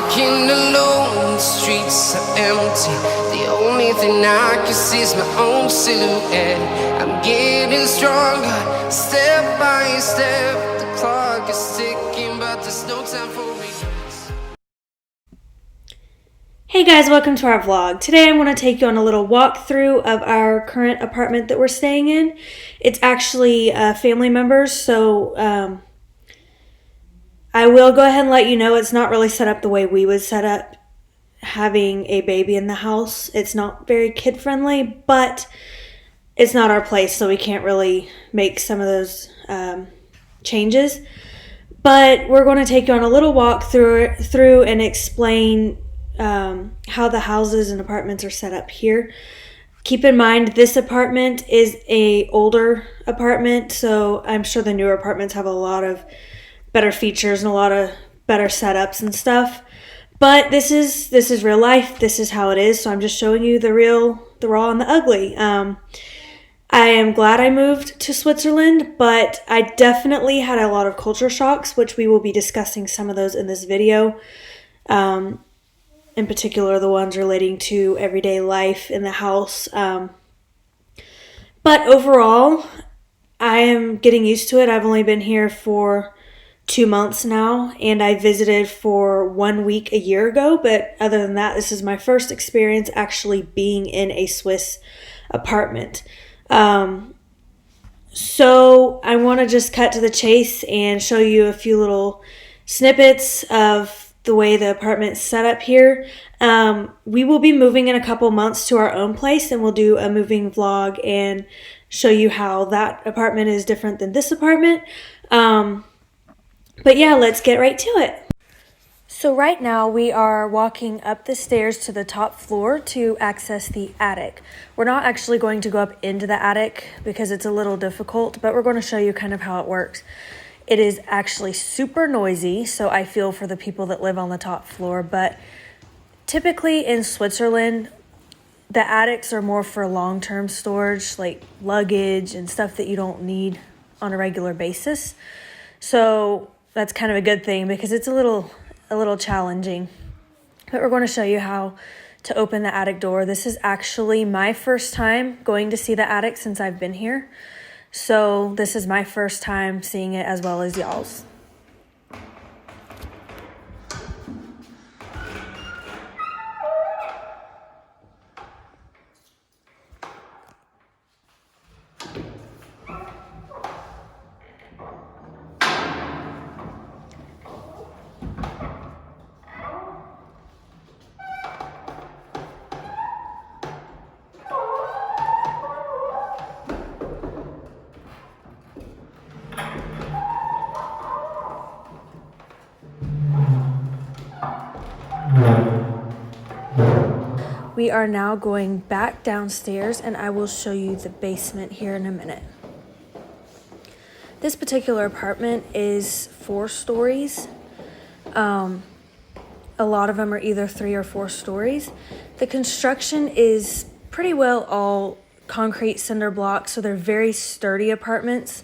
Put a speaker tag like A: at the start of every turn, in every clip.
A: walking alone, the streets are empty. The only thing I can see is my own silhouette. I'm getting stronger, step by step. The clock is ticking, but there's no time for regrets.
B: Hey guys, welcome to our vlog. Today I'm going to take you on a little walkthrough of our current apartment that we're staying in. It's actually family members, so I will go ahead and let you know it's not really set up the way we would set up having a baby in the house. It's not very kid friendly, but it's not our place, so we can't really make some of those changes. But we're going to take you on a little walk through and explain how the houses and apartments are set up here. Keep in mind, this apartment is a older apartment, so I'm sure the newer apartments have a lot of better features and a lot of better setups and stuff. But this is real life. This is how it is. So I'm just showing you the raw and the ugly. I am glad I moved to Switzerland, but I definitely had a lot of culture shocks, which we will be discussing some of those in this video. In particular, the ones relating to everyday life in the house. But overall, I am getting used to it. I've only been here for 2 months now, and I visited for 1 week a year ago. But other than that, this is my first experience actually being in a Swiss apartment. So I want to just cut to the chase and show you a few little snippets of the way the apartment's set up here. We will be moving in a couple months to our own place, and we'll do a moving vlog and show you how that apartment is different than this apartment. But yeah, let's get right to it. So right now we are walking up the stairs to the top floor to access the attic. We're not actually going to go up into the attic because it's a little difficult, but we're going to show you kind of how it works. It is actually super noisy, so I feel for the people that live on the top floor, but typically in Switzerland, the attics are more for long-term storage, like luggage and stuff that you don't need on a regular basis. So that's kind of a good thing because it's a little challenging. But we're going to show you how to open the attic door. This is actually my first time going to see the attic since I've been here. So this is my first time seeing it as well as y'all's. We are now going back downstairs, and I will show you the basement here in a minute. This particular apartment is 4 stories. A lot of them are either 3 or 4 stories. The construction is pretty well all concrete cinder blocks, so they're very sturdy apartments.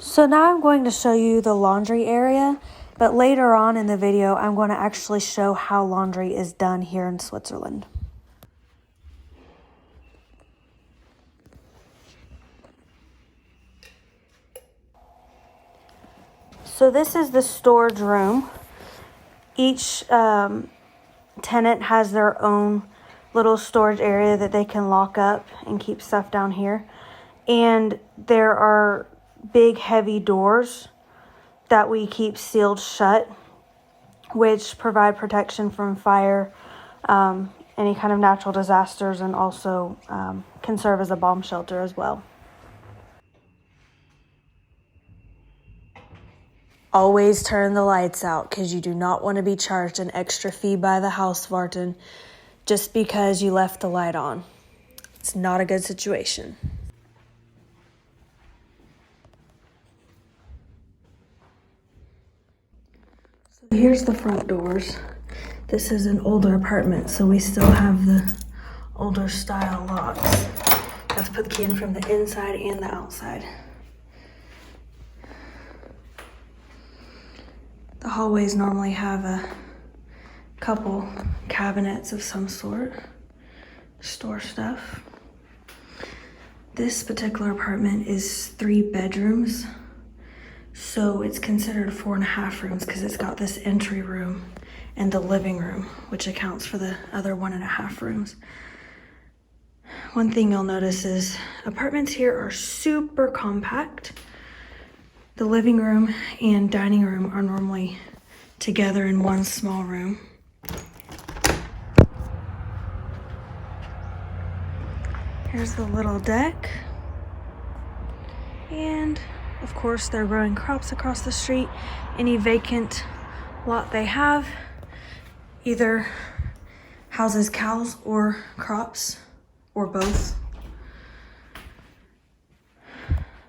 B: So now I'm going to show you the laundry area, but later on in the video, I'm going to actually show how laundry is done here in Switzerland. So this is the storage room. Each tenant has their own little storage area that they can lock up and keep stuff down here. And there are big heavy doors that we keep sealed shut, which provide protection from fire, any kind of natural disasters, and also can serve as a bomb shelter as well. Always turn the lights out because you do not want to be charged an extra fee by the Hauswarten just because you left the light on. It's not a good situation. Here's the front doors. This is an older apartment, so we still have the older style locks. Let's put the key in from the inside and the outside. The hallways normally have a couple cabinets of some sort, store stuff. This particular apartment is 3 bedrooms, so it's considered 4.5 rooms because it's got this entry room and the living room, which accounts for the other 1.5 rooms. One thing you'll notice is apartments here are super compact. The living room and dining room are normally together in one small room. Here's the little deck. And of course they're growing crops across the street. Any vacant lot they have either houses cows or crops or both.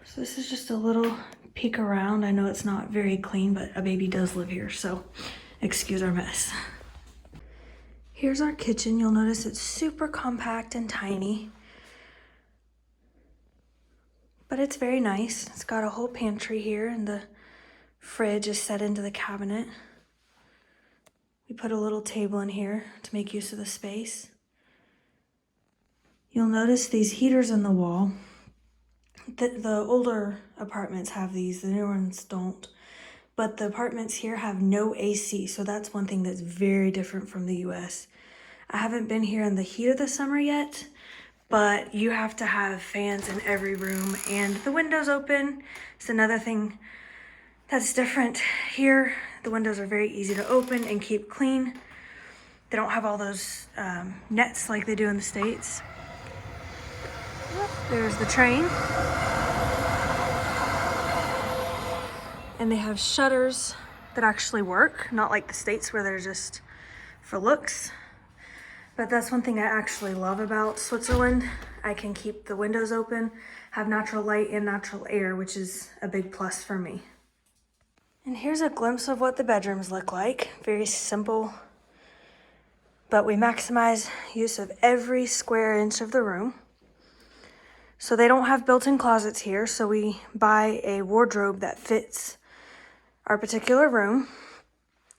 B: So this is just a little peek around. I know it's not very clean, but a baby does live here, so excuse our mess. Here's our kitchen. You'll notice it's super compact and tiny, but it's very nice. It's got a whole pantry here, and the fridge is set into the cabinet. We put a little table in here to make use of the space. You'll notice these heaters in the wall. The older apartments have these, the newer ones don't. But the apartments here have no AC, so that's one thing that's very different from the US. I haven't been here in the heat of the summer yet, but you have to have fans in every room and the windows open. It's another thing that's different here. The windows are very easy to open and keep clean. They don't have all those nets like they do in the States. There's the train. And they have shutters that actually work, not like the States where they're just for looks. But that's one thing I actually love about Switzerland. I can keep the windows open, have natural light and natural air, which is a big plus for me. And here's a glimpse of what the bedrooms look like. Very simple, but we maximize use of every square inch of the room. So they don't have built-in closets here, so we buy a wardrobe that fits our particular room.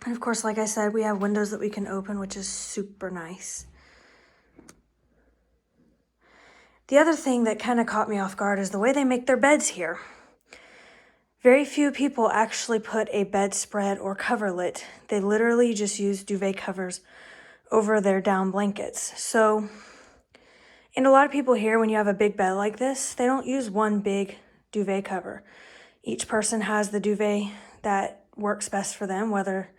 B: And of course, like I said, we have windows that we can open, which is super nice. The other thing that kind of caught me off guard is the way they make their beds here. Very few people actually put a bedspread or coverlet. They literally just use duvet covers over their down blankets. So, and a lot of people here, when you have a big bed like this, they don't use one big duvet cover. Each person has the duvet that works best for them, whether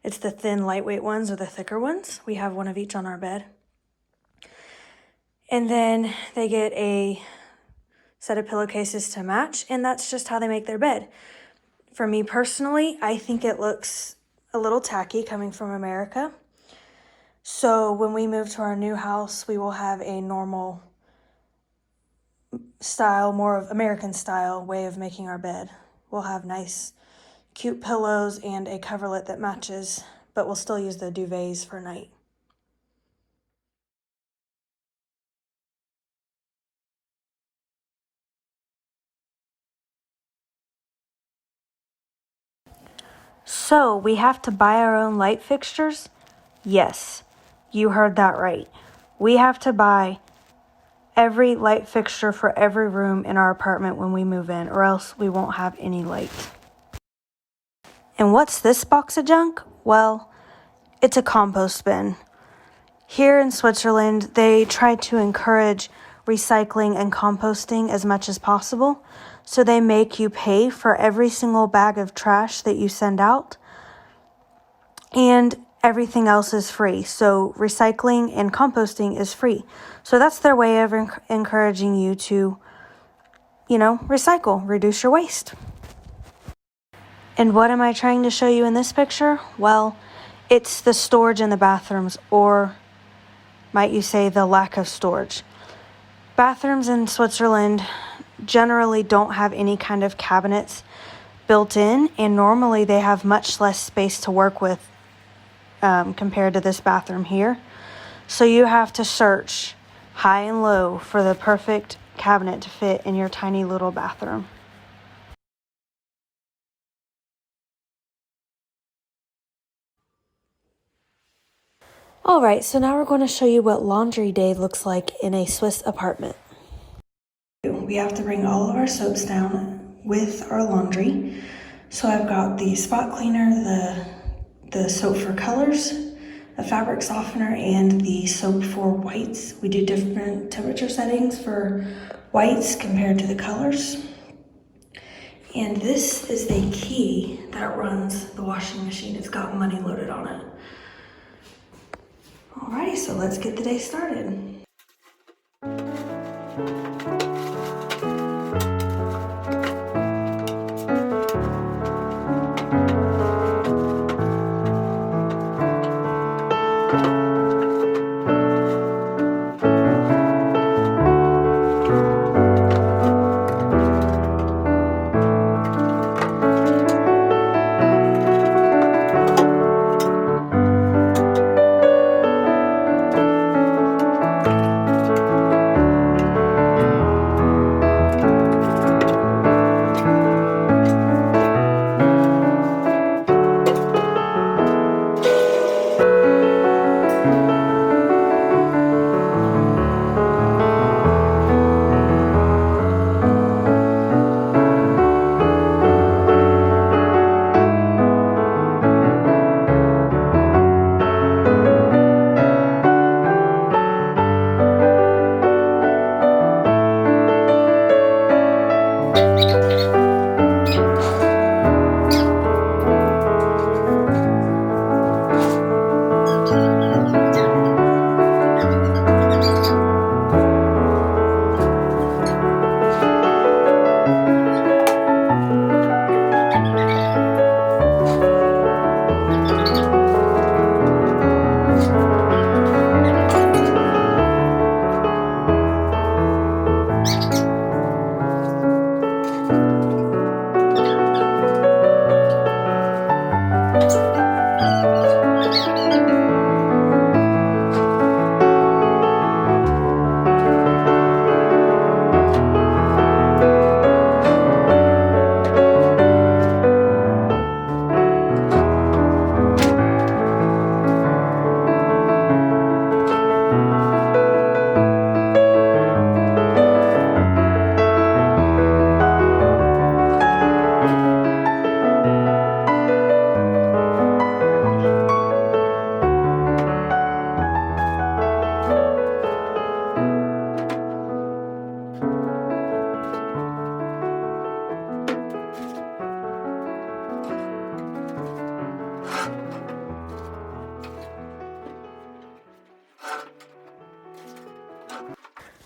B: it's the thin, lightweight ones or the thicker ones. We have one of each on our bed. And then they get a set of pillowcases to match, and that's just how they make their bed. For me personally, I think it looks a little tacky coming from America. So when we move to our new house, we will have a normal style, more of American style way of making our bed. We'll have nice, cute pillows and a coverlet that matches, but we'll still use the duvets for night. So we have to buy our own light fixtures? Yes, you heard that right. We have to buy every light fixture for every room in our apartment when we move in, or else we won't have any light. And what's this box of junk? Well, it's a compost bin. Here in Switzerland, they try to encourage recycling and composting as much as possible. So they make you pay for every single bag of trash that you send out. And everything else is free. So recycling and composting is free. So that's their way of encouraging you to, recycle, reduce your waste. And what am I trying to show you in this picture? Well, it's the storage in the bathrooms, or might you say the lack of storage. Bathrooms in Switzerland generally don't have any kind of cabinets built in, and normally they have much less space to work with compared to this bathroom here. So you have to search high and low for the perfect cabinet to fit in your tiny little bathroom. Alright, so now we're going to show you what laundry day looks like in a Swiss apartment. We have to bring all of our soaps down with our laundry. So I've got the spot cleaner, the soap for colors, the fabric softener, and the soap for whites. We do different temperature settings for whites compared to the colors. And this is the key that runs the washing machine. It's got money loaded on it. Alrighty, so let's get the day started.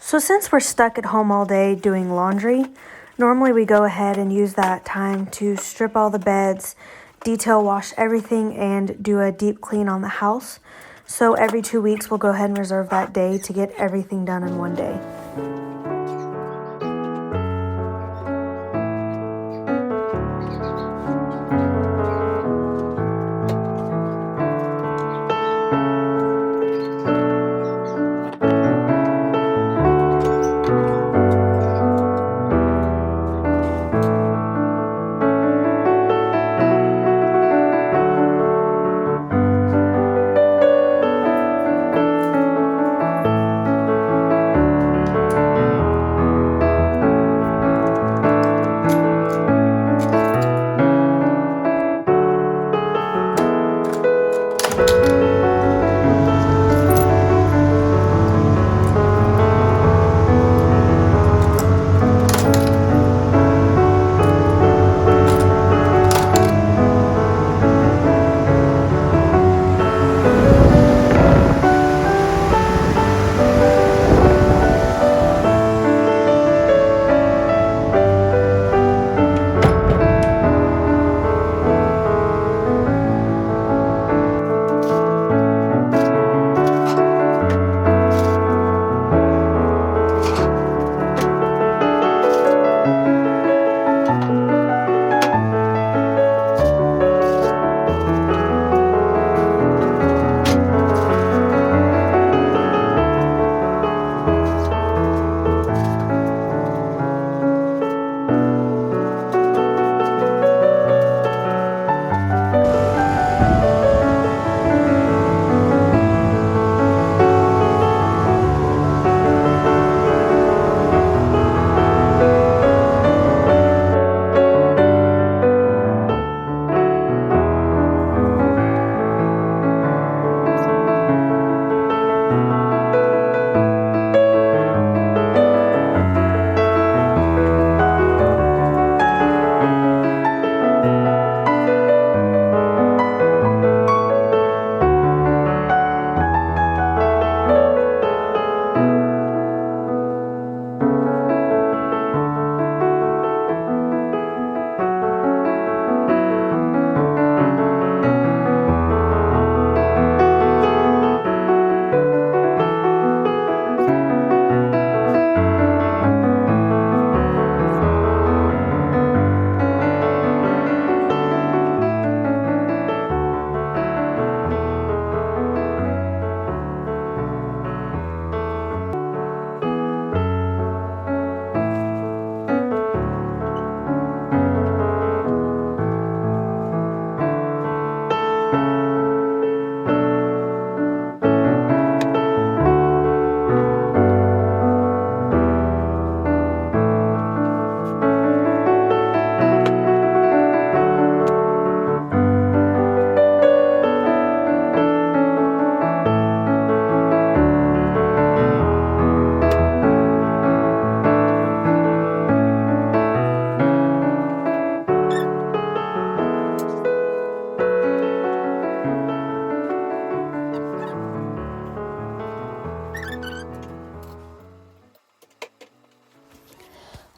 B: So since we're stuck at home all day doing laundry, normally we go ahead and use that time to strip all the beds, detail wash everything, and do a deep clean on the house. So every 2 weeks we'll go ahead and reserve that day to get everything done in one day.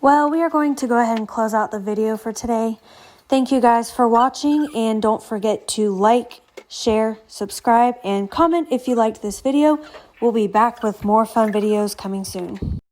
B: Well, we are going to go ahead and close out the video for today. Thank you guys for watching, and don't forget to like, share, subscribe, and comment if you liked this video. We'll be back with more fun videos coming soon.